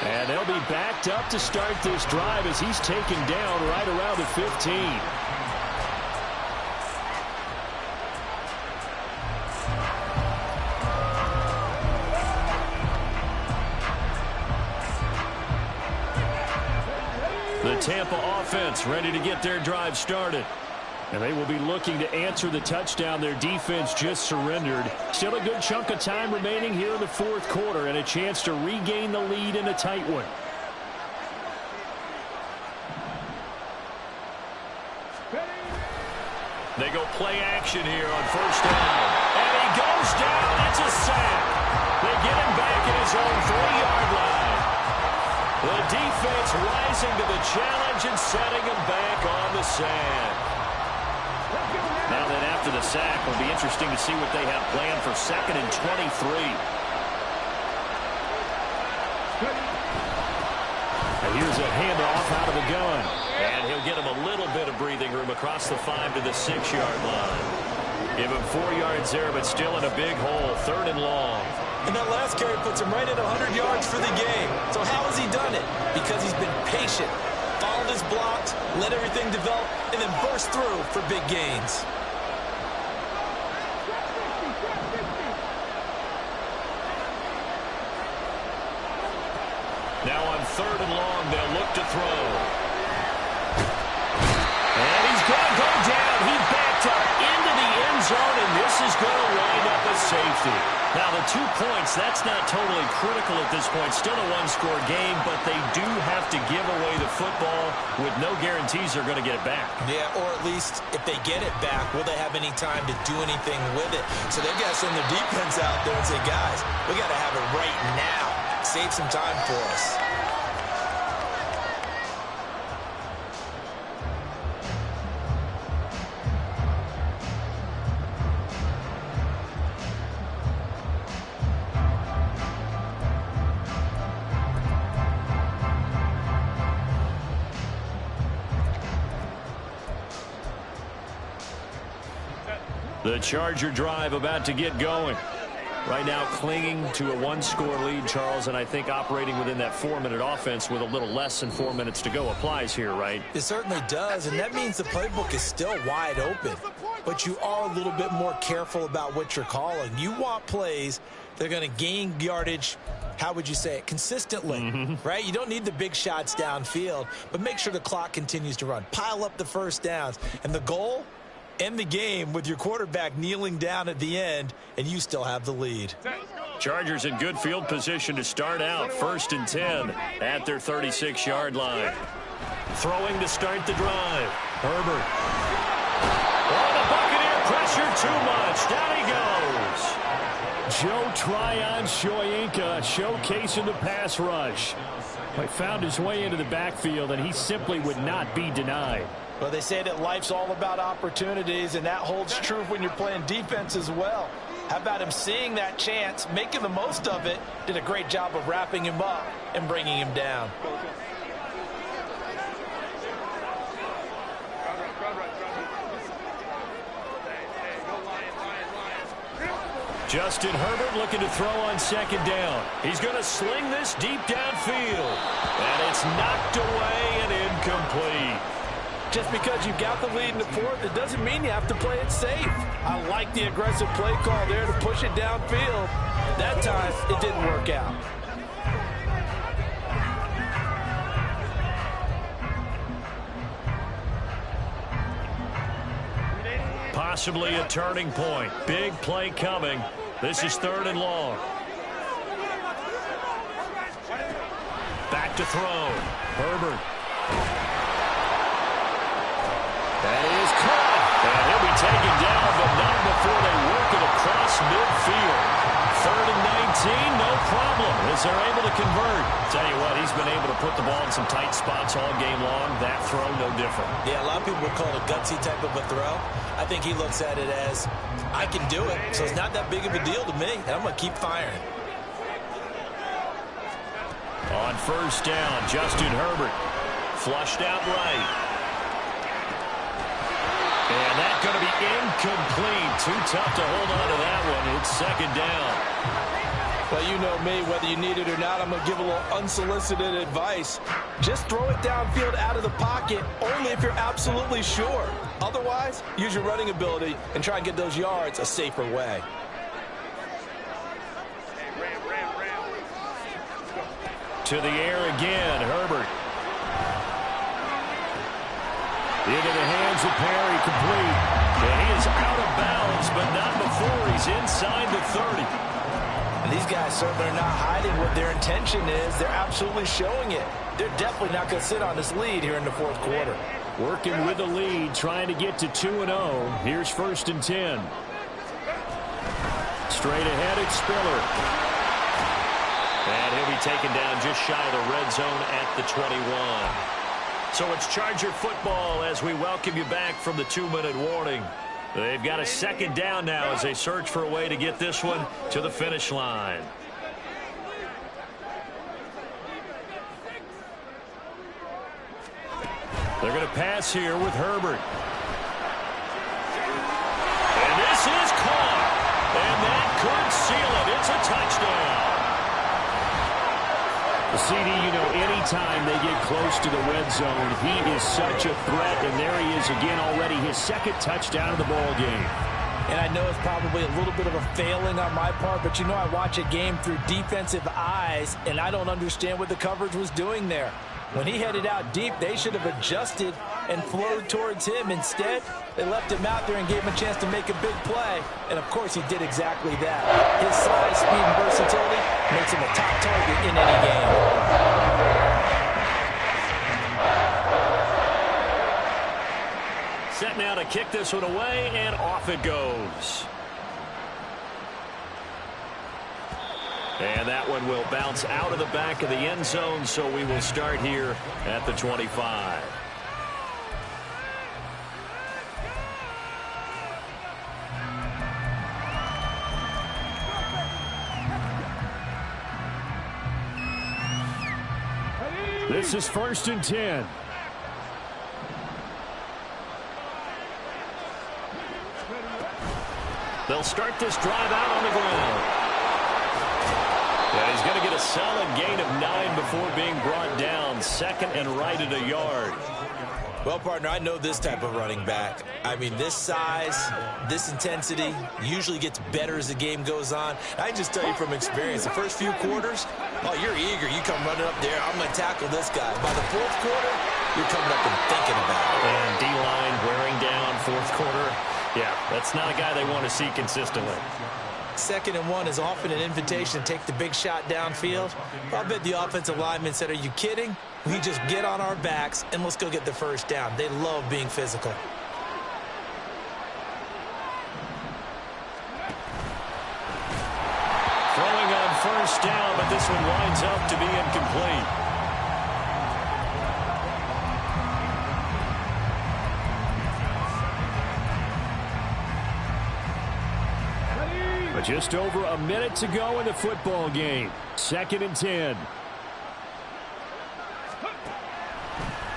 And they'll be backed up to start this drive as he's taken down right around the 15. The Tampa offense ready to get their drive started. And they will be looking to answer the touchdown their defense just surrendered. Still a good chunk of time remaining here in the 4th quarter and a chance to regain the lead in a tight one. They go play action here on 1st down. And he goes down. That's a sack. They get him back at his own 3-yard line. The defense rising to the challenge and setting him back on the sand. Now then, after the sack, it'll be interesting to see what they have planned for 2nd and 23. And here's a handoff out of the gun. And he'll get him a little bit of breathing room across the 5 to the 6-yard line. Give him 4 yards there, but still in a big hole. 3rd and long.
And that last carry puts him right at 100 yards for the game. So how has he done it? Because he's been patient, followed his blocks, let everything develop, and then burst through for big gains.
Now on 3rd and long, they'll look to throw. And he's going to go down. He backed up into the end zone, and this is going to wind up a safety. Now, the 2 points, that's not totally critical at this point. Still a one-score game, but they do have to give away the football with no guarantees they're going to get it back.
Yeah, or at least if they get it back, will they have any time to do anything with it? So they've got to send their defense out there and say, guys, we got to have it right now. Save some time for us.
The Charger drive about to get going. Right now clinging to a 1-score lead, Charles, and I think operating within that 4-minute offense with a little less than 4 minutes to go applies here, right?
It certainly does, and that means the playbook is still wide open. but you are a little bit more careful about what you're calling. You want plays that are going to gain yardage, how would you say it, consistently, right? You don't need the big shots downfield, but make sure the clock continues to run. Pile up the first downs. And the goal, end the game with your quarterback kneeling down at the end, and you still have the lead.
Chargers in good field position to start out. 1st and 10 at their 36-yard line. Throwing to start the drive. Herbert. Oh, the Buccaneer pressure too much. Down he goes.
Joe nYc-ShOwiE showcasing the pass rush. He found his way into the backfield, and he simply would not be denied.
Well, they say that life's all about opportunities, and that holds true when you're playing defense as well. How about him seeing that chance, making the most of it, did a great job of wrapping him up and bringing him down.
Justin Herbert looking to throw on 2nd down. He's going to sling this deep downfield. And it's knocked away and incomplete.
Just because you've got the lead in the 4th, it doesn't mean you have to play it safe. I like the aggressive play call there to push it downfield. That time, it didn't work out.
Possibly a turning point. Big play coming. This is 3rd and long. Back to throw. Herbert. That is caught. And he'll be taken down, but not before they work it across midfield. 3rd and 19, no problem, as they're able to convert. Tell you what, he's been able to put the ball in some tight spots all game long. That throw, no different.
Yeah, a lot of people would call it a gutsy type of a throw. I think he looks at it as, I can do it, so it's not that big of a deal to me, and I'm going to keep firing.
On 1st down, Justin Herbert flushed out right. And that's going to be incomplete. Too tough to hold on to that one. It's 2nd down.
Well, you know me, whether you need it or not, I'm going to give a little unsolicited advice. Just throw it downfield out of the pocket, only if you're absolutely sure. Otherwise, use your running ability and try and get those yards a safer way.
To the air again, Herbert. Into the hands of Perry, complete. And he is out of bounds, but not before he's inside the 30.
And these guys certainly are not hiding what their intention is. They're absolutely showing it. They're definitely not going to sit on this lead here in the 4th quarter.
Working with the lead, trying to get to 2-0. Here's 1st and 10. Straight ahead, it's Spiller.
And he'll be taken down just shy of the red zone at the 21. So it's Charger football as we welcome you back from the 2-minute warning. They've got a 2nd down now as they search for a way to get this one to the finish line. They're going to pass here with Herbert. And this is caught. And that could seal it. It's a touchdown.
CD, you know, anytime they get close to the red zone, he is such a threat, and there he is again already, his 2nd touchdown of the ball game.
And I know it's probably a little bit of a failing on my part, but you know I watch a game through defensive eyes, and I don't understand what the coverage was doing there. When he headed out deep, they should have adjusted and flowed towards him. Instead, they left him out there and gave him a chance to make a big play. And, of course, he did exactly that. His size, speed, and versatility makes him a top target in any game.
Set now to kick this one away, and off it goes. And that one will bounce out of the back of the end zone, so we will start here at the 25.
This is 1st and 10.
They'll start this drive out on the ground. Yeah, he's going to get a solid gain of 9 before being brought down. 2nd and right at a yard.
Well, partner, I know this type of running back. I mean, this size, this intensity usually gets better as the game goes on. I just tell you from experience, the first few quarters, oh, you're eager. You come running up there, I'm going to tackle this guy. By the fourth quarter, you're coming up and thinking about it.
And D-line wearing down fourth quarter. Yeah, that's not a guy they want to see consistently.
2nd and 1 is often an invitation to take the big shot downfield. I bet the offensive lineman said, are you kidding? We just get on our backs and let's go get the first down. They love being physical.
Throwing on first down, but this one winds up to be incomplete. But just over a minute to go in the football game. 2nd and 10.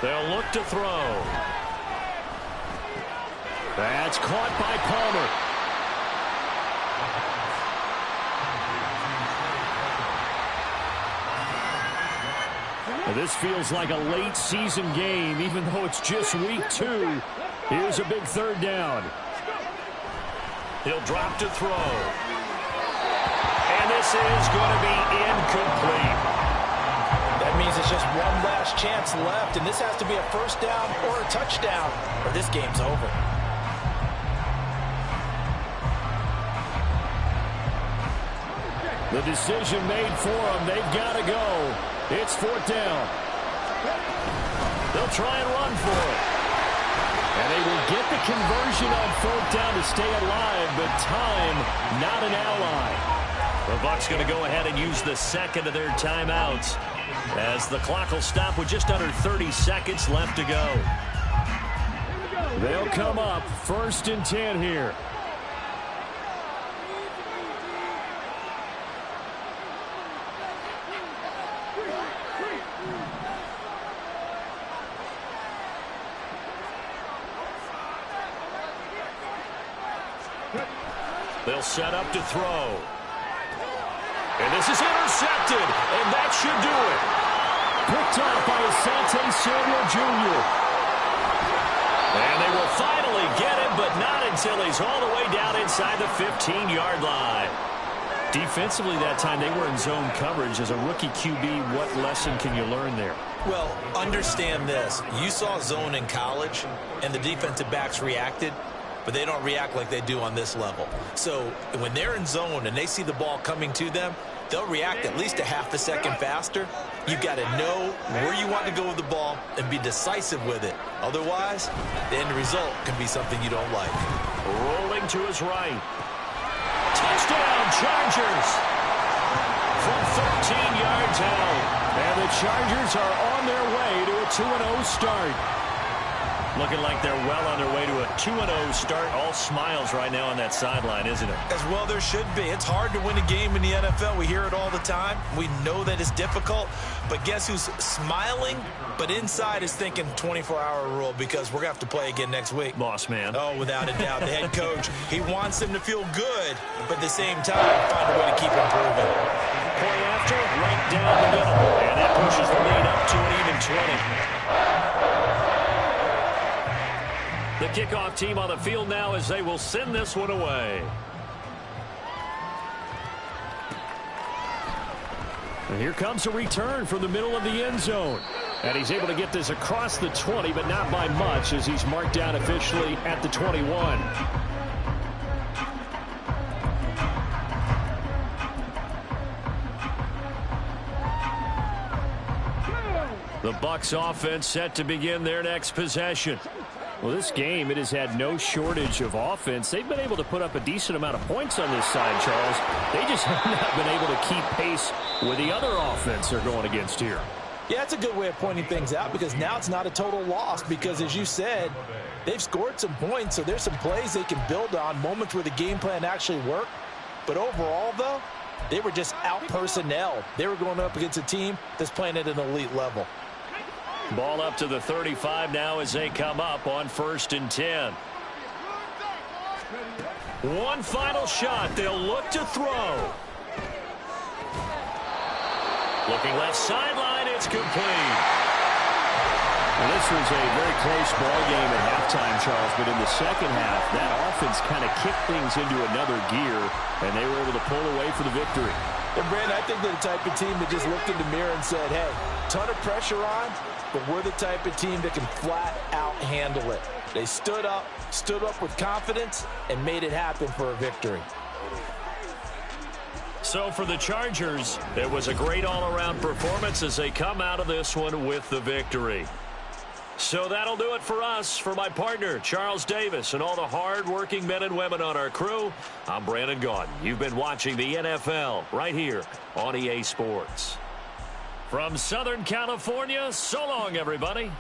They'll look to throw. That's caught by Palmer. Now this feels like a late season game, even though it's just week 2. Here's a big 3rd down. He'll drop to throw. And this is going to be incomplete.
That means it's just one last chance left, and this has to be a first down or a touchdown, or this game's over.
The decision made for them. They've got to go. It's 4th down. They'll try and run for it. And they will get the conversion on 4th down to stay alive, but time not an ally. The Bucs going to go ahead and use the 2nd of their timeouts as the clock will stop with just under 30 seconds left to go. They'll come up 1st and 10 here. They'll set up to throw. And this is intercepted, and that should do it. Picked off by Asante Samuel Jr. And they will finally get him, but not until he's all the way down inside the 15-yard line. Defensively that time, they were in zone coverage. As a rookie QB, what lesson can you learn there?
Well, understand this. You saw zone in college, and the defensive backs reacted, but they don't react like they do on this level. So when they're in zone and they see the ball coming to them, they'll react at least a half a second faster. You've got to know where you want to go with the ball and be decisive with it. Otherwise, the end result can be something you don't like.
Rolling to his right. Touchdown, Chargers! From 13 yards out. And the Chargers are on their way to a 2-0 start. Looking like they're well on their way to a 2-0 start. All smiles right now on that sideline, isn't it?
As well there should be. It's hard to win a game in the NFL. We hear it all the time. We know that it's difficult. But guess who's smiling? But inside is thinking 24-hour rule because we're going to have to play again next week.
Boss man.
Oh, without a doubt. The head coach, he wants them to feel good, but at the same time, find a way to keep improving.
Point after, right down the middle. And that pushes the lead up to an even 20. The kickoff team on the field now as they will send this one away. And here comes a return from the middle of the end zone. And he's able to get this across the 20, but not by much as he's marked down officially at the 21. The Bucs offense set to begin their next possession. Well, this game, it has had no shortage of offense. They've been able to put up a decent amount of points on this side, Charles. They just have not been able to keep pace with the other offense they're going against here.
Yeah, that's a good way of pointing things out because now it's not a total loss because, as you said, they've scored some points, so there's some plays they can build on, moments where the game plan actually worked. But overall, though, they were just out-personnel. They were going up against a team that's playing at an elite level.
Ball up to the 35 now as they come up on 1st and 10. One final shot. They'll look to throw. Looking left sideline. It's complete. Well, this was a very close ball game at halftime, Charles, but in the second half, that offense kind of kicked things into another gear, and they were able to pull away for the victory.
And, Brandon, I think they're the type of team that just looked in the mirror and said, hey, ton of pressure on, but we're the type of team that can flat out handle it. They stood up with confidence, and made it happen for a victory.
So for the Chargers, it was a great all-around performance as they come out of this one with the victory. So that'll do it for us. For my partner, Charles Davis, and all the hard-working men and women on our crew, I'm Brandon Gaudin. You've been watching the NFL right here on EA Sports. From Southern California, so long, everybody.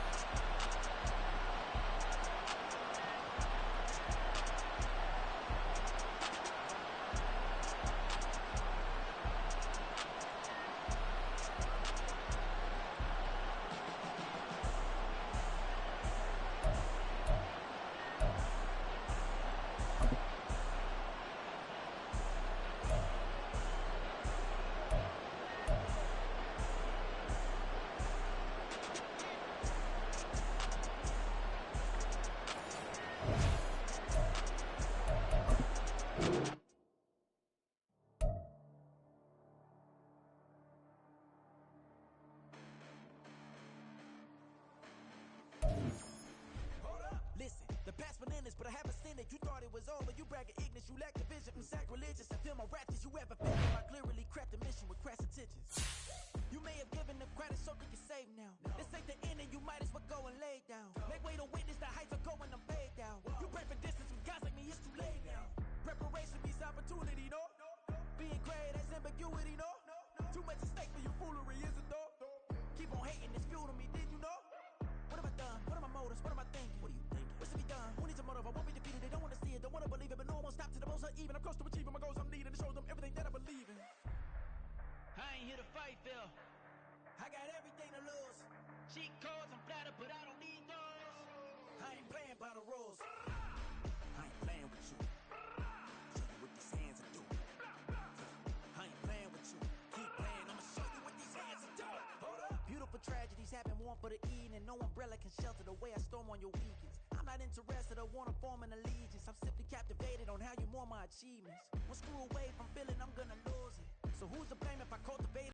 Listen, the past bananas, but I haven't seen it. You thought it was over. You bragging ignorance. You lack the vision. I'm sacrilegious. I feel my raptors. You ever felt them? I clearly cracked the mission with crass intentions. You may have given them credit so they can save now. This ain't the end and you might as well go and lay down. Make way to witness the heights are going, I'm paid down. You pray for distance with guys like me, it's too late now. Preparation beats opportunity, no? Being great, that's ambiguity, no? Too much at stake for your foolery, is it though? Keep on hating, it's fuel to me, did you know? What have I done? What are my motives? What am I thinking? What are you thinking? What's to be done? Who needs a motive? I won't be defeated. They don't want to see it, don't want to believe it, but no one won't stop to the most uneven. I'm close to achieving my goals. I'm needing to show them everything that I believe in.
I ain't here to fight, Phil.
I got everything to lose.
Cheat codes, I'm flattered, but I don't need those.
I ain't playing by the rules. I ain't playing with you. Show you what these hands are doing. I ain't playing with you. Keep playing, I'ma show you what these hands are doing. Hold up. Beautiful tragedies happen, one for the evening. No umbrella can shelter the way I storm on your weekends. I'm not interested, I wanna form an allegiance. I'm simply captivated on how you more my achievements. One screw away from feeling I'm gonna lose it. So who's to blame if I cultivate